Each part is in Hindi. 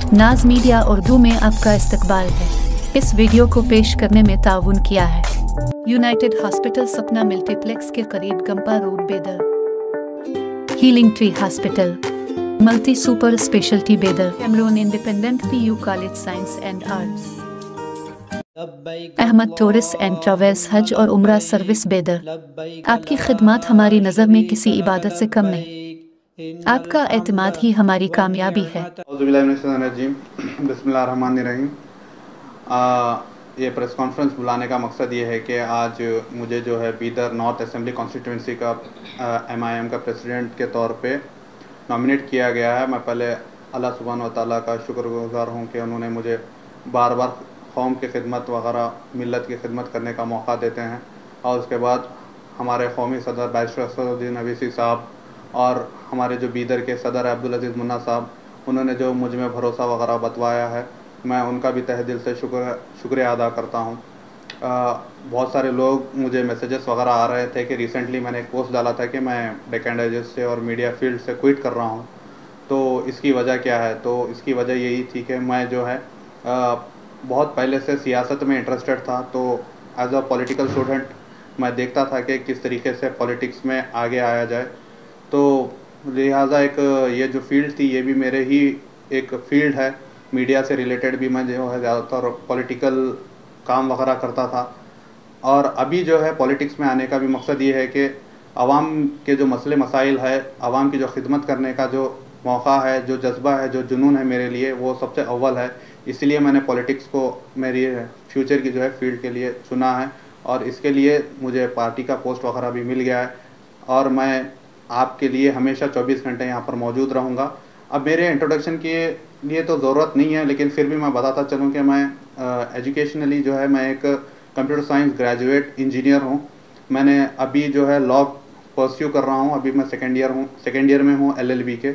नाज मीडिया उर्दू में आपका इस्तकबाल है। इस वीडियो को पेश करने में ताउन किया है यूनाइटेड हॉस्पिटल सपना मल्टीप्लेक्स के करीब Gumpa road Bidar, healing tree hospital, multi super speciality Bidar, Cameroon independent PU college science and arts, Ahmed tourist and travels हज और उम्रा सर्विस बेदर। आपकी खिदमत हमारी नज़र में किसी इबादत से कम नहीं, आपका एतमाद ही हमारी कामयाबी है। बिस्मिल्लाहिर्रहमानिर्रहीम। ये प्रेस कॉन्फ्रेंस बुलाने का मकसद ये है कि आज मुझे जो है बीदर नॉर्थ असेंबली कॉन्स्टिट्यूंसी का MIM का प्रेसिडेंट के तौर पे नॉमिनेट किया गया है। मैं पहले अल्लाह सुब्हान व तआला का शुक्रगुज़ार हूँ कि उन्होंने मुझे बार बार कौम की खिदमत वगैरह मिल्लत की खिदमत करने का मौका देते हैं। और उसके बाद हमारे कौमी सदर बैरिस्टर असदुद्दीन अवीसी साहब और हमारे जो बीदर के सदर अब्दुल अजीज़ मुन्ना साहब, उन्होंने जो मुझ में भरोसा वगैरह बतवाया है, मैं उनका भी तहे दिल से शुक्रिया अदा करता हूँ। बहुत सारे लोग मुझे मैसेजेस वगैरह आ रहे थे कि रिसेंटली मैंने एक पोस्ट डाला था कि मैं डेक्कन डाइजेस्ट से और मीडिया फील्ड से क्विट कर रहा हूँ, तो इसकी वजह क्या है। तो इसकी वजह यही थी कि मैं जो है बहुत पहले से सियासत में इंटरेस्टेड था। तो एज अ पॉलिटिकल स्टूडेंट मैं देखता था कि किस तरीके से पॉलिटिक्स में आगे आया जाए। तो लिहाजा एक ये जो फील्ड थी ये भी मेरे ही एक फील्ड है। मीडिया से रिलेटेड भी मैं जो है ज़्यादातर पॉलिटिकल काम वगैरह करता था। और अभी जो है पॉलिटिक्स में आने का भी मकसद ये है कि आवाम के जो मसले मसाइल है, आवाम की जो खिदमत करने का जो मौका है, जो जज्बा है, जो जुनून है मेरे लिए, वो सबसे अव्वल है। इसलिए मैंने पॉलिटिक्स को मेरी फ्यूचर की जो है फील्ड के लिए चुना है और इसके लिए मुझे पार्टी का पोस्ट वगैरह भी मिल गया है और मैं आपके लिए हमेशा 24 घंटे यहाँ पर मौजूद रहूँगा। अब मेरे इंट्रोडक्शन के लिए तो ज़रूरत नहीं है, लेकिन फिर भी मैं बताता चलूँ कि मैं एजुकेशनली जो है मैं एक कंप्यूटर साइंस ग्रेजुएट इंजीनियर हूँ। मैंने अभी जो है लॉ परस्यू कर रहा हूँ, अभी मैं सेकेंड ईयर में हूँ LLB के।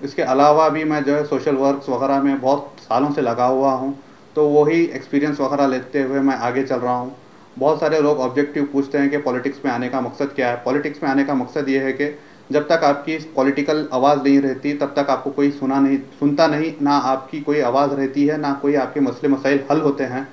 इसके अलावा भी मैं जो है सोशल वर्क्स वगैरह में बहुत सालों से लगा हुआ हूँ, तो वही एक्सपीरियंस वगैरह लेते हुए मैं आगे चल रहा हूँ। बहुत सारे लोग ऑब्जेक्टिव पूछते हैं कि पॉलिटिक्स में आने का मकसद क्या है। पॉलिटिक्स में आने का मकसद ये है कि जब तक आपकी पॉलिटिकल आवाज़ नहीं रहती तब तक आपको कोई सुनता नहीं, ना आपकी कोई आवाज़ रहती है, ना कोई आपके मसले मसाइल हल होते हैं।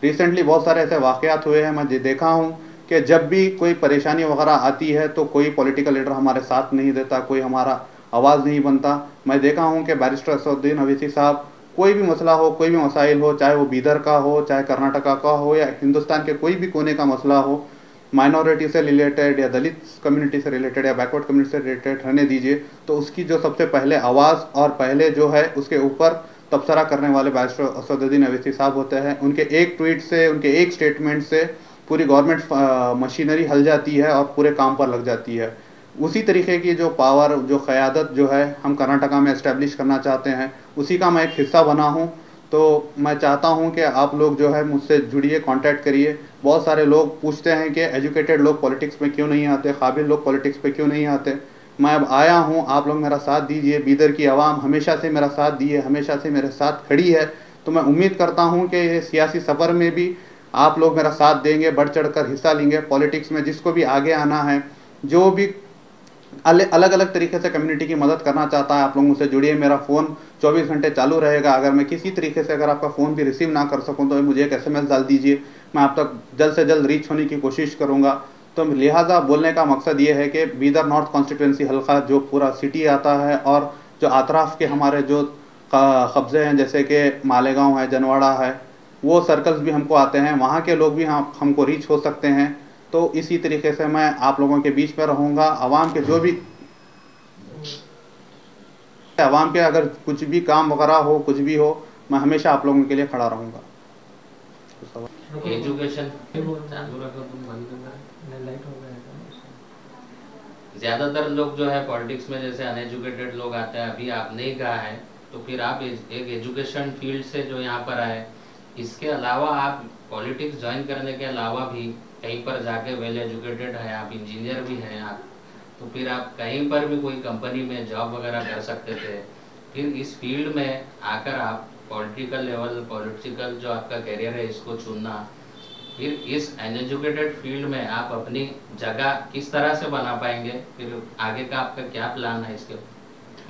रिसेंटली बहुत सारे ऐसे वाक़यात हुए हैं, मैं देखा हूँ कि जब भी कोई परेशानी वगैरह आती है तो कोई पॉलिटिकल लीडर हमारे साथ नहीं देता, कोई हमारा आवाज़ नहीं बनता। मैं देखा हूँ कि बैरिस्टर असदुद्दीन अवीसी साहब कोई भी मसला हो, कोई भी मसाइल हो, चाहे वो बीदर का हो, चाहे कर्नाटका का हो या हिंदुस्तान के कोई भी कोने का मसला हो, माइनॉरिटी से रिलेटेड या दलित कम्युनिटी से रिलेटेड या बैकवर्ड कम्युनिटी से रिलेटेड रहने दीजिए, तो उसकी जो सबसे पहले आवाज़ और पहले जो है उसके ऊपर तबसरा करने वाले बैरिस्टर असदुद्दीन अवीसी साहब होते हैं। उनके एक ट्वीट से, उनके एक स्टेटमेंट से पूरी गवर्नमेंट मशीनरी हल जाती है और पूरे काम पर लग जाती है। उसी तरीके की जो पावर, जो क़यादत जो है हम कर्नाटका में इस्टेब्लिश करना चाहते हैं, उसी का मैं एक हिस्सा बना हूँ। तो मैं चाहता हूँ कि आप लोग जो है मुझसे जुड़िए, कांटेक्ट करिए। बहुत सारे लोग पूछते हैं कि एजुकेटेड लोग पॉलिटिक्स में क्यों नहीं आते, काबिल लोग पॉलिटिक्स पे क्यों नहीं आते। मैं अब आया हूँ, आप लोग मेरा साथ दीजिए। बीदर की आवाम हमेशा से मेरा साथ दी है, हमेशा से मेरे साथ खड़ी है। तो मैं उम्मीद करता हूँ कि ये सियासी सफ़र में भी आप लोग मेरा साथ देंगे, बढ़ चढ़ कर हिस्सा लेंगे। पॉलिटिक्स में जिसको भी आगे आना है, जो भी अलग अलग तरीके से कम्युनिटी की मदद करना चाहता है, आप लोग मुझसे जुड़िए। मेरा फ़ोन 24 घंटे चालू रहेगा। अगर मैं किसी तरीके से अगर आपका फ़ोन भी रिसीव ना कर सकूं तो मुझे एक SMS डाल दीजिए, मैं आप तक जल्द से जल्द रीच होने की कोशिश करूंगा। तो लिहाजा बोलने का मकसद ये है कि बीदर नॉर्थ कॉन्स्टिट्यूंसी हल्का जो पूरा सिटी आता है और जो अतराफ़ के हमारे जो कब्ज़े हैं, जैसे कि मालेगांव है, जनवाड़ा है, वो सर्कल्स भी हमको आते हैं, वहाँ के लोग भी हमको रीच हो सकते हैं। तो इसी तरीके से मैं आप लोगों के बीच में रहूँगा। आवाम के जो भी आवाम के अगर कुछ भी काम वगैरह हो, कुछ भी हो, मैं हमेशा आप लोगों के लिए खड़ा रहूँगा। एजुकेशन ज़्यादातर लोग जो है पॉलिटिक्स में जैसे अनएजुकेटेड लोग आते हैं, अभी आपने ही कहा है, तो फिर आप एक एजुकेशन फील्ड से जो यहाँ पर आए, इसके अलावा आप पॉलिटिक्स ज्वाइन करने के अलावा भी कहीं पर जाके वेल एजुकेटेड है, आप इंजीनियर भी हैं आप, तो फिर आप कहीं पर भी कोई कंपनी में जॉब वगैरह कर सकते थे। फिर इस फील्ड में आकर आप पॉलिटिकल लेवल, पॉलिटिकल जो आपका करियर है इसको चुनना, फिर इस अनएजुकेटेड फील्ड में आप अपनी जगह किस तरह से बना पाएंगे, फिर आगे का आपका क्या प्लान है इसके?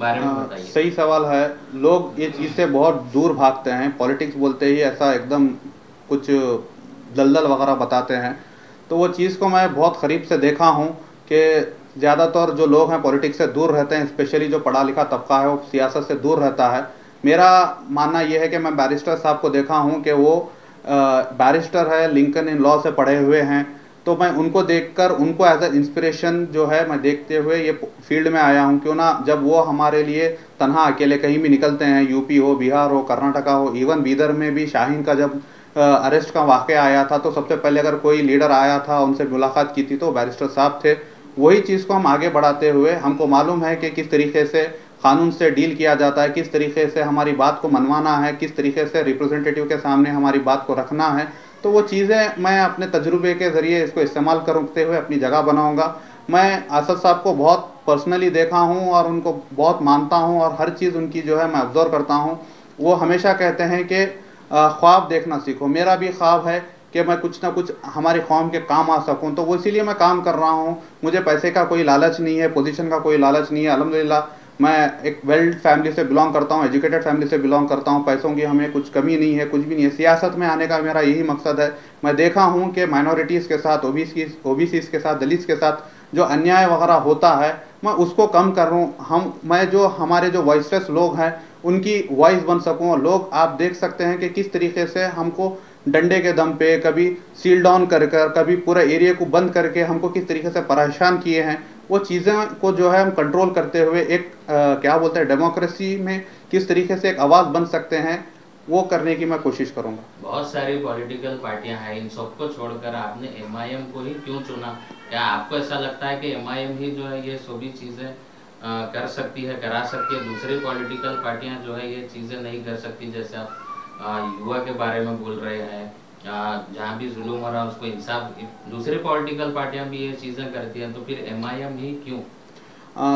बारे में बताइए। सही सवाल है। लोग ये चीज़ से बहुत दूर भागते हैं, पॉलिटिक्स बोलते ही ऐसा एकदम कुछ दलदल वगैरह बताते हैं। तो वो चीज़ को मैं बहुत करीब से देखा हूँ कि ज़्यादातर जो लोग हैं पॉलिटिक्स से दूर रहते हैं, स्पेशली जो पढ़ा लिखा तबका है वो सियासत से दूर रहता है। मेरा मानना ये है कि मैं बैरिस्टर साहब को देखा हूँ कि वो बैरिस्टर है, लिंकन इन लॉ से पढ़े हुए हैं। तो मैं उनको देखकर उनको एज ए इंस्पिरेशन जो है मैं देखते हुए ये फील्ड में आया हूँ। क्यों ना, जब वो हमारे लिए तन्हा अकेले कहीं भी निकलते हैं, यूपी हो, बिहार हो, कर्नाटका हो, इवन बीदर में भी शाहीन का जब अरेस्ट का वाक़या आया था तो सबसे पहले अगर कोई लीडर आया था उनसे मुलाकात की थी तो बैरिस्टर साहब थे। वही चीज़ को हम आगे बढ़ाते हुए, हमको मालूम है कि किस तरीके से कानून से डील किया जाता है, किस तरीके से हमारी बात को मनवाना है, किस तरीके से रिप्रेजेंटेटिव के सामने हमारी बात को रखना है। तो वो चीज़ें मैं अपने तजुर्बे के ज़रिए इसको इस्तेमाल करते हुए अपनी जगह बनाऊंगा। मैं असद साहब को बहुत पर्सनली देखा हूँ और उनको बहुत मानता हूँ और हर चीज़ उनकी जो है मैं ऑब्जर्व करता हूँ। वो हमेशा कहते हैं कि ख्वाब देखना सीखो। मेरा भी ख्वाब है कि मैं कुछ ना कुछ हमारी कौम के काम आ सकूं, तो वो इसीलिए मैं काम कर रहा हूं। मुझे पैसे का कोई लालच नहीं है, पोजीशन का कोई लालच नहीं है। अल्हम्दुलिल्लाह मैं एक वेल फैमिली से बिलोंग करता हूं, एजुकेटेड फैमिली से बिलोंग करता हूं। पैसों की हमें कुछ कमी नहीं है, कुछ भी नहीं है। सियासत में आने का मेरा यही मकसद है। मैं देखा हूं कि माइनॉरिटीज़ के साथ, ओबीसीज़ के साथ, दलित्स के साथ जो अन्याय वगैरह होता है मैं उसको कम कर रहा हूँ। मैं जो हमारे जो वॉइसलेस लोग हैं उनकी वॉइस बन सकूँ। और लोग आप देख सकते हैं कि किस तरीके से हमको डंडे के दम पे, कभी सील डाउन कर कर, कभी पूरा एरिया को बंद करके हमको किस तरीके से परेशान किए हैं। वो चीज़ें को जो है हम कंट्रोल करते हुए एक क्या बोलते हैं, डेमोक्रेसी में किस तरीके से एक आवाज़ बन सकते हैं, वो करने की मैं कोशिश करूँगा। बहुत सारी पॉलिटिकल पार्टियां हैं, इन सबको छोड़कर आपने एमआईएम को ही क्यों चुना? क्या आपको ऐसा लगता है कि एमआईएम ही जो है ये सभी चीज़ें कर सकती है, करा सकती है, दूसरी पॉलिटिकल पार्टियां जो है ये चीज़ें नहीं कर सकती? जैसे आप युवा के बारे में बोल रहे हैं, जहाँ भी जुल्म हो रहा है उसको इंसाफ, दूसरी पॉलिटिकल पार्टियां भी ये चीज़ें करती हैं, तो फिर एमआईएम ही क्यों?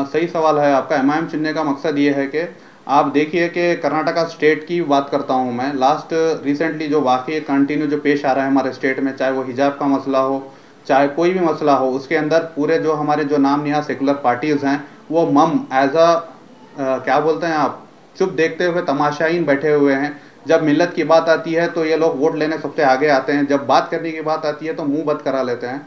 सही सवाल है आपका। एमआईएम चुनने का मकसद ये है कि आप देखिए कि कर्नाटका स्टेट की बात करता हूँ मैं। लास्ट रिसेंटली जो वाक़ई कंटिन्यू जो पेश आ रहा है हमारे स्टेट में, चाहे वो हिजाब का मसला हो, चाहे कोई भी मसला हो, उसके अंदर पूरे जो हमारे जो नाम निहा सेकुलर पार्टीज़ हैं वो मम एज क्या बोलते हैं आप, चुप देखते हुए तमाशाईन बैठे हुए हैं। जब मिल्लत की बात आती है तो ये लोग वोट लेने सबसे आगे आते हैं, जब बात करने की बात आती है तो मुंह बंद करा लेते हैं।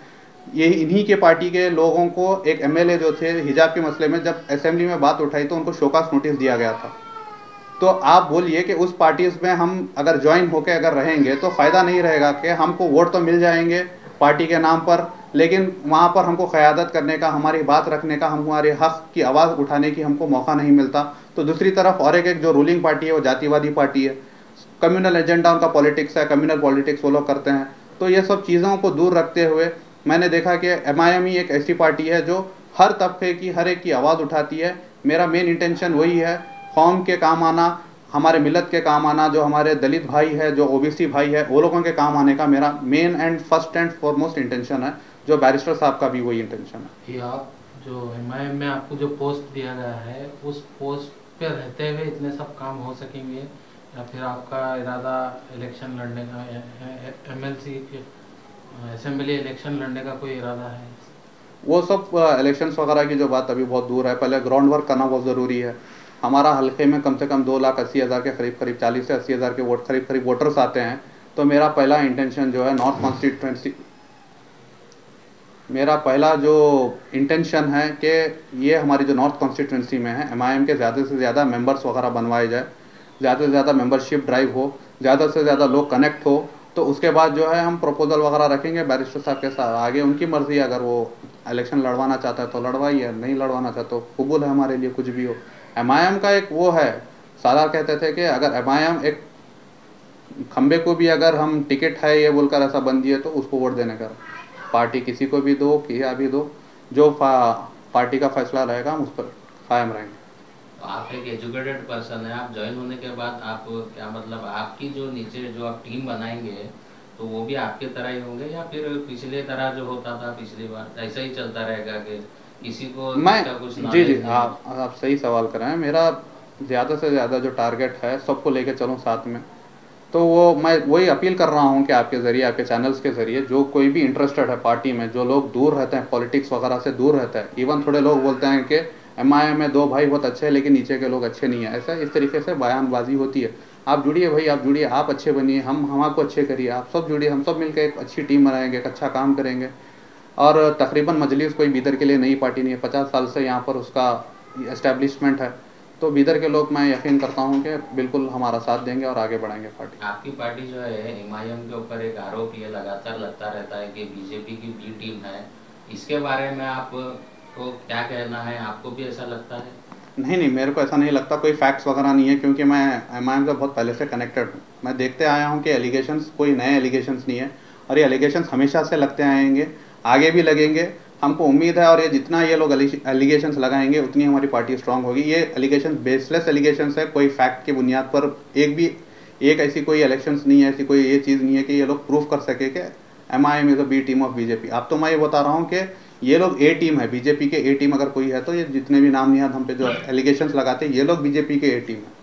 ये इन्हीं के पार्टी के लोगों को एक एमएलए जो थे हिजाब के मसले में जब असेंबली में बात उठाई तो उनको शोकास नोटिस दिया गया था। तो आप बोलिए कि उस पार्टीज में हम अगर ज्वाइन होकर अगर रहेंगे तो फ़ायदा नहीं रहेगा कि हमको वोट तो मिल जाएंगे पार्टी के नाम पर, लेकिन वहाँ पर हमको क़यादत करने का, हमारी बात रखने का, हमारे हक़ की आवाज़ उठाने की हमको मौका नहीं मिलता। तो दूसरी तरफ और एक जो रूलिंग पार्टी है वो जातिवादी पार्टी है, कम्युनल एजेंडा उनका पॉलिटिक्स है, कम्युनल पॉलिटिक्स वो लोग करते हैं। तो ये सब चीज़ों को दूर रखते हुए मैंने देखा कि एमआईएम ही एक ऐसी पार्टी है जो हर तबके की, हर एक की आवाज़ उठाती है। मेरा मेन इंटेंशन वही है, कौम के काम आना, हमारे मिलत के काम आना, जो हमारे दलित भाई है, जो ओबीसी भाई है, वो लोगों के काम आने का मेरा main and first and foremost intention है, जो बैरिस्टर साहब का भी वही इंटेंशन है। कि आप जो एमआईएम में आपको जो पोस्ट दिया गया है उस पोस्ट पे रहते हुए इतने सब काम हो सकेंगे, या फिर आपका इरादा इलेक्शन लड़ने का, एमएलसी असेंबली इलेक्शन लड़ने का कोई इरादा है? वो सब इलेक्शंस वगैरह की जो बात अभी बहुत दूर है। पहले ग्राउंड वर्क करना बहुत ज़रूरी है। हमारा हल्के में कम से कम 2,80,000 के करीब 40 से 80,000 के करीब वोटर्स आते हैं। तो मेरा पहला इंटेंशन जो है नॉर्थ कॉन्स्टिट्यूंसी, मेरा पहला जो इंटेंशन है कि ये हमारी जो नॉर्थ कॉन्स्टिट्यूंसी में है एमआईएम के ज़्यादा से ज़्यादा मेंबर्स वगैरह बनवाए जाए, ज़्यादा से ज़्यादा मेंबरशिप ड्राइव हो, ज़्यादा से ज़्यादा लोग कनेक्ट हो। तो उसके बाद जो है हम प्रपोजल वगैरह रखेंगे बैरिस्टर साहब के साथ। आगे उनकी मर्ज़ी, अगर वो इलेक्शन लड़वाना चाहता है तो लड़वाइए, नहीं लड़वाना चाहता तो कबूल है हमारे लिए, कुछ भी हो। एमआईएम का एक वो है, सादात कहते थे कि अगर एमआईएम एक खंबे को भी अगर हम टिकट है ये बोलकर ऐसा बन दिए तो उसको वोट देने का, पार्टी किसी को भी दो, किया भी दो, जो पार्टी का फैसला रहेगा हम उस पर कायम रहेंगे। तो आप एक एजुकेटेड पर्सन है, आप ज्वाइन होने के बाद आप क्या मतलब आपकी जो नीचे जो आप टीम बनाएंगे तो वो भी आपके तरह ही होंगे, या फिर पिछले तरह जो होता था पिछली बार ऐसा ही चलता रहेगा कि किसी को मैं कुछ जी आप सही सवाल कर रहे हैं। मेरा ज़्यादा से ज़्यादा जो टारगेट है सबको लेके चलूँ साथ में। तो वो मैं वही अपील कर रहा हूँ कि आपके ज़रिए, आपके चैनल्स के ज़रिए, जो कोई भी इंटरेस्टेड है पार्टी में, जो लोग दूर रहते हैं पॉलिटिक्स वगैरह से दूर रहते हैं, इवन थोड़े लोग बोलते हैं कि MIM में 2 भाई बहुत अच्छे हैं लेकिन नीचे के लोग अच्छे नहीं हैं, ऐसा इस तरीके से बयानबाजी होती है। आप जुड़िए भाई, आप जुड़िए, आप अच्छे बनिए, हम आपको अच्छे करिए, आप सब जुड़िए, हम सब मिलकर एक अच्छी टीम बनाएंगे, एक अच्छा काम करेंगे। और तकरीबन मजलिस कोई बीदर के लिए नई पार्टी नहीं है, 50 साल से यहाँ पर उसका एस्टेब्लिशमेंट है। तो बीदर के लोग, मैं यकीन करता हूँ कि बिल्कुल हमारा साथ देंगे और आगे बढ़ाएंगे पार्टी। आपकी पार्टी जो है MIM के ऊपर एक आरोप ये लगातार लगता रहता है कि बीजेपी की बी टीम है, इसके बारे में आपको क्या कहना है? आपको भी ऐसा लगता है? नहीं, मेरे को ऐसा नहीं लगता, कोई फैक्ट्स वगैरह नहीं है, क्योंकि मैं MIM से बहुत पहले से कनेक्टेड हूँ। मैं देखते आया हूँ कि एलिगेशंस कोई नए एलिगेशंस नहीं है, और ये एलिगेशंस हमेशा से लगते आएंगे, आगे भी लगेंगे। हमको उम्मीद है, और ये जितना ये लोग एलिगेशंस लगाएंगे उतनी हमारी पार्टी स्ट्रांग होगी। ये एलिगेशन बेसलेस एलिगेशंस है, कोई फैक्ट की बुनियाद पर एक ऐसी कोई इलेक्शंस नहीं है, ऐसी कोई ये चीज़ नहीं है कि ये लोग प्रूफ कर सके कि MIM is a B team of BJP. अब तो मैं ये बता रहा हूँ कि ये लोग ए टीम है, बीजेपी के ए टीम अगर कोई है तो ये जितने भी नाम निहाद हम पे जो एलिगेशंस लगाते हैं, ये लोग बीजेपी के ए टीम है।